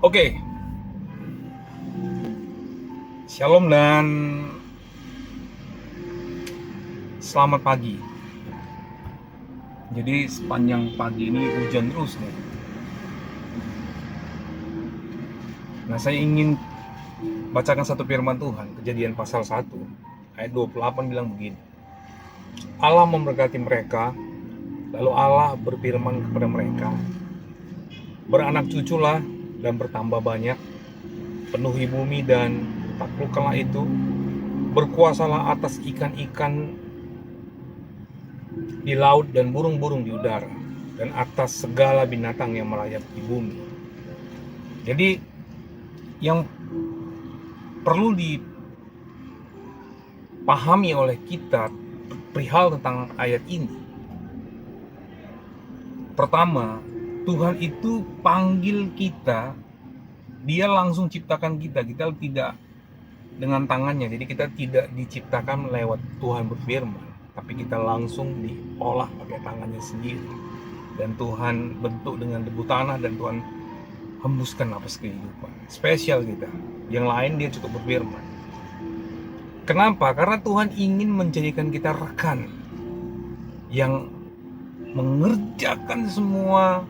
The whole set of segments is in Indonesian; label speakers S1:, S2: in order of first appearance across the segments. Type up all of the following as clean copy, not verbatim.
S1: Oke, shalom dan selamat pagi. Jadi sepanjang pagi ini hujan terus nih. Nah, saya ingin bacakan satu firman Tuhan, Kejadian pasal 1 ayat 28 bilang begini. Allah memberkati mereka, lalu Allah berfirman kepada mereka, beranak cuculah dan bertambah banyak, penuhi bumi dan taklukkanlah itu, berkuasalah atas ikan-ikan di laut dan burung-burung di udara, dan atas segala binatang yang merayap di bumi. Jadi yang perlu dipahami oleh kita perihal tentang ayat ini, pertama, Tuhan itu panggil kita, dia langsung ciptakan kita tidak dengan tangannya. Jadi kita tidak diciptakan lewat Tuhan berfirman, tapi kita langsung diolah pakai tangannya sendiri, dan Tuhan bentuk dengan debu tanah, dan Tuhan hembuskan napas kehidupan. Spesial kita, yang lain dia cukup berfirman. Kenapa? Karena Tuhan ingin menjadikan kita rekan yang mengerjakan semua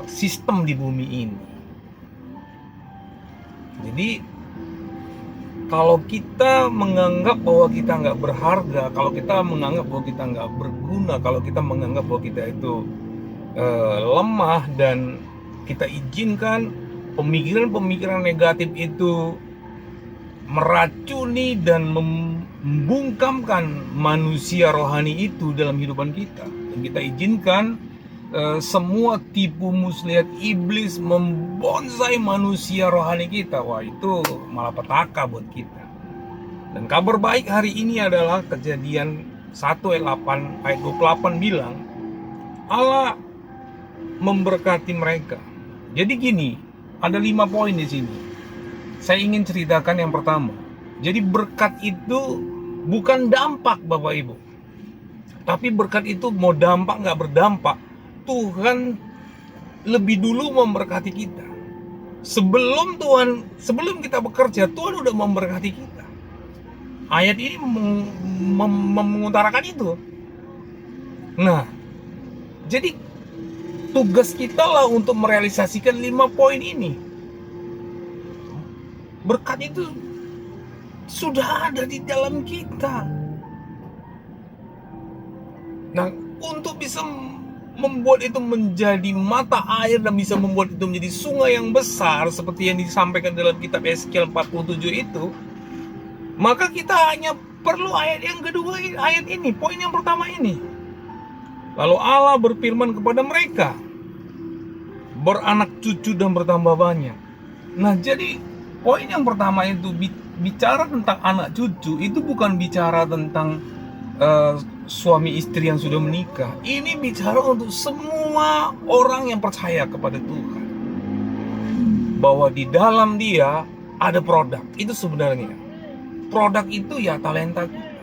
S1: sistem di bumi ini. Jadi kalau kita menganggap bahwa kita nggak berharga, kalau kita menganggap bahwa kita nggak berguna, kalau kita menganggap bahwa kita itu lemah, dan kita izinkan pemikiran-pemikiran negatif itu meracuni dan membungkamkan manusia rohani itu dalam kehidupan kita, dan kita izinkan semua tipu muslihat iblis membonsai manusia rohani kita, wah itu malapetaka buat kita. Dan kabar baik hari ini adalah Kejadian 1 ayat 28 bilang Allah memberkati mereka. Jadi gini, ada 5 poin di sini. Saya ingin ceritakan yang pertama. Jadi berkat itu bukan dampak Bapak Ibu, tapi berkat itu mau dampak nggak berdampak, Tuhan lebih dulu memberkati kita. Sebelum kita bekerja, Tuhan udah memberkati kita. Ayat ini mengutarakan itu. Nah, jadi tugas kita lah untuk merealisasikan 5 poin ini. Berkat itu sudah ada di dalam kita. Nah, untuk bisa membuat itu menjadi mata air dan bisa membuat itu menjadi sungai yang besar seperti yang disampaikan dalam kitab Yeskiel 47 itu, maka kita hanya perlu ayat yang kedua, ayat ini, poin yang pertama ini. Lalu Allah berfirman kepada mereka, beranak cucu dan bertambah banyak. Nah, jadi poin yang pertama itu bicara tentang anak cucu, itu bukan bicara tentang suami istri yang sudah menikah. Ini bicara untuk semua orang yang percaya kepada Tuhan, bahwa di dalam dia ada produk. Itu sebenarnya produk itu ya talenta kita,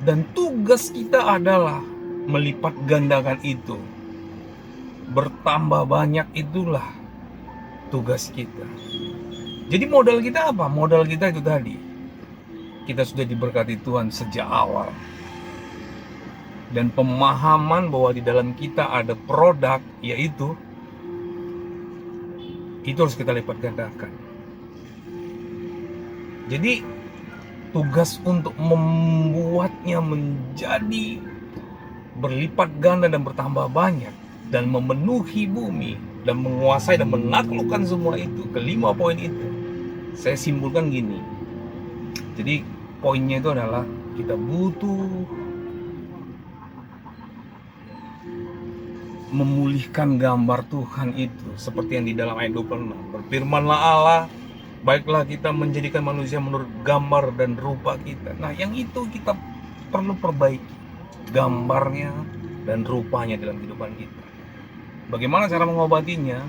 S1: dan tugas kita adalah melipat gandakan itu. Bertambah banyak, itulah tugas kita. Jadi modal kita apa? Modal kita itu tadi, kita sudah diberkati Tuhan sejak awal, dan pemahaman bahwa di dalam kita ada produk, yaitu itu harus kita lipat gandakan. Jadi tugas untuk membuatnya menjadi berlipat ganda dan bertambah banyak, dan memenuhi bumi, dan menguasai dan menaklukkan semua itu, kelima poin itu saya simpulkan gini. Jadi poinnya itu adalah kita butuh memulihkan gambar Tuhan itu, seperti yang di dalam ayat 26. Berfirmanlah Allah, baiklah kita menjadikan manusia menurut gambar dan rupa kita. Nah, yang itu kita perlu perbaiki, gambarnya dan rupanya dalam kehidupan kita. Bagaimana cara mengobatinya?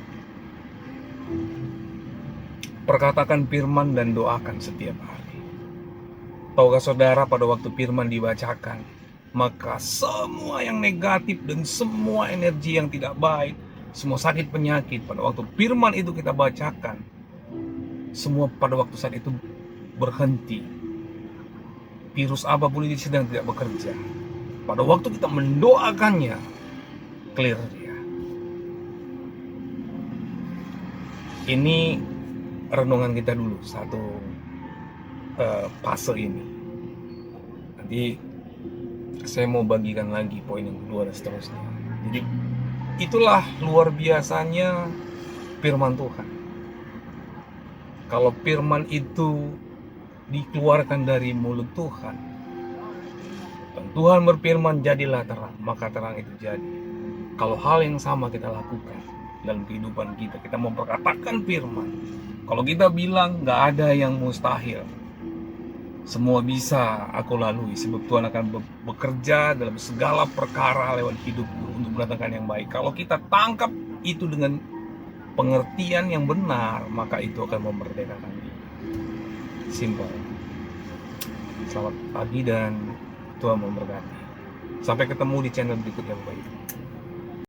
S1: Perkatakan firman dan doakan setiap hari. Tahukah saudara, pada waktu firman dibacakan, maka semua yang negatif dan semua energi yang tidak baik semua sakit penyakit, pada waktu firman itu kita bacakan, semua pada waktu saat itu berhenti. Virus apapun itu sedang tidak bekerja. Pada waktu kita mendoakannya, clear dia. Ini renungan kita dulu, satu fase ini. Nanti saya mau bagikan lagi poin yang kedua dan seterusnya. Jadi itulah luar biasanya firman Tuhan. Kalau firman itu dikeluarkan dari mulut Tuhan, dan Tuhan berfirman jadilah terang, maka terang itu jadi. Kalau hal yang sama kita lakukan dalam kehidupan kita, kita memperkatakan firman. Kalau kita bilang nggak ada yang mustahil, semua bisa aku lalui, sebab Tuhan akan bekerja dalam segala perkara lewat hidupku untuk mendatangkan yang baik. Kalau kita tangkap itu dengan pengertian yang benar, maka itu akan memerdekakan kita. Simple. Selamat pagi dan Tuhan memberkati. Sampai ketemu di channel berikutnya, Bapak Ibu.